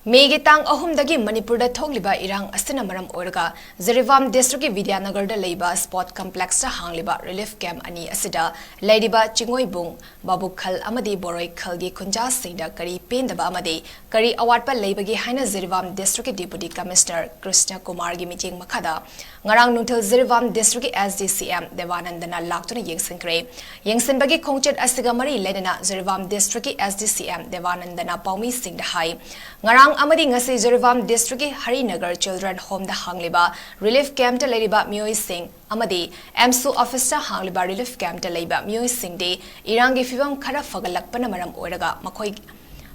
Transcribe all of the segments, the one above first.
Maggi तांग अहुमदगी मणिपुरदा थोगलिबा इरांग असना मरम ओरगा ज़िरीबाम district की विद्यानगरदा लेबा स्पोर्ट कॉम्प्लेक्स हांगलिबा रिलीफ कैंप अनि असिदा लेडिबा चिंगोइबुंग बाबुखल अमदी बोरोइखलगी खुंजासिंगदा करी पेंदबा अमदी करी अवार्डपा लेबगी हाइना ज़िरीबाम डिस्ट्रिक्ट की डिप्टी कमिश्नर 𝐂𝐀𝐈𝐄𝐅 की मीटिंग मखादा ngarang nuthil ज़िरीबाम डिस्ट्रिक्ट की SDCM देवानंदना लाक्तुना येंगसिंख्रे येंगसिनबगी खोंगचेट असिगा मरी लेदना ज़िरीबाम डिस्ट्रिक्ट की SDCM देवानंदना पाउमी सिंगदा हाई ngarang amadi ngasi Jiribam district की हरिनगर चिल्ड्रन होम दा हांगलिबा रिलीफ कैंप ता लेरिबा मियोई सिंह amadi MSU office ta hangliba relief camp ta leiba mioi singde irangi fibam khara fagalakpana maram oiraga makhoi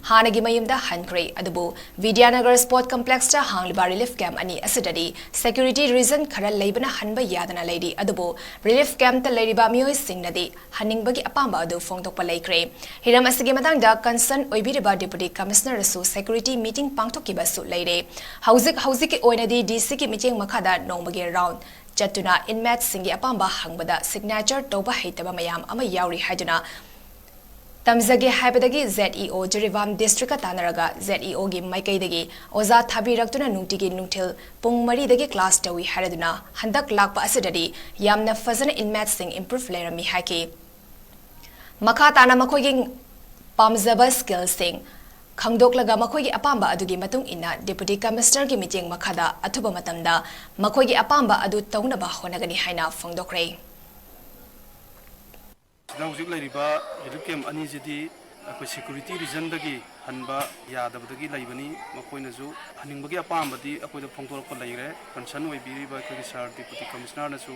hanagi mayumda hankre adubu vidyanagar sport complex ta hangliba relief camp ani asidadi security reason khara leibana hanba yadana leidi adubu relief camp ta leiriba mioi singnadi haningbagi apamba adu phongtokpa leikre hiram asigi matangda concern oibiriba deputy commissioner su security meeting pangthokiba su leire hauzik ki oinadi DC ki meeting makhada nongbagi round चतुना inmate सिंगी अपांबा हंगबदा signature तौबा हेतबा मयाम अमा यावरी हाइदुना तमजगे हाइबदगी ZEO ज़िरीबाम डिस्ट्रिक्ट तानरगा ZEO गी माइकैदगी ओजा थाबिरक्तुना नुंटिगी नुंथिल पुंग मरीदगी क्लास तवी हारदुना हंदक लाकपा असदडी यामना फजन इनमेट सिंग इंप्रूव लेरमी हाइकी मखा ताना मखोगी पामजबा स्किल सिंग खंगदोकलगा मखोगी अपांबा अदुगी मतुंग इना डिप्टी कमिश्नर की मीटिंग मखादा अथुबा मतमदा मखोगी अपांबा अदु तौनबा होनगनी हाइना फोंगदोकरे हौजिक लैरिबा रिलीफ कैंप अनीजिदी अखोई सिक्योरिटी रीजन दगी हनबा यादबदगी लैबनी मखोइनजु हनिंगबगी अपांबदी अखोइदा फोंगदोरकपा लैरे कंसर्न ओइबिरिबा अखोई सर डिप्टी कमिश्नर नसु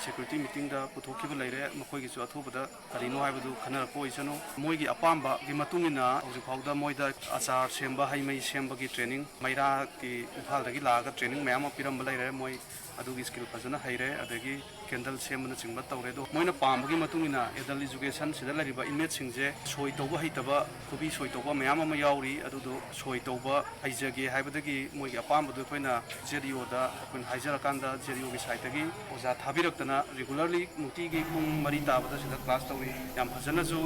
सिक्योरिटी मीटिंग दा पुथोखिबा लैरे मखोइगिसु अथुबदा करिनो हाइबदु खनरको ओइसनु मोइगी अपांबा गी मतुंगिना हौजिक फाउदा मोइदा आचार सेंबा हाइमै सेंबगी ट्रेनिंग मैरा की इम्फालदगी लागा ट्रेनिंग मैम पिरंबा लैरे मोइ अदुगी स्किल फजना हैरे अदगी कैंडल सेमना चिंबा तौरे दो मोइना पामबगी मतुंगिना एडल्ट एजुकेशन सिदा लैरिबा इमेज सिंजे सोइ तौबा हैतबा खुबी सोइ तौबा मैम अमा यावरी अदुदो सोइ तौबा हैजगे हाइबदगी मोइगी अपांबदु खोइना ZEO दा खोइन हाइजरकांदा ZEO गी साइटगी ओजा थाबिरक्तना रेगुलरली नुटीगी पुंग मरी ताबदा सिदा क्लास तौरी याम फजनाजु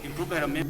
इंप्रूव हैरमे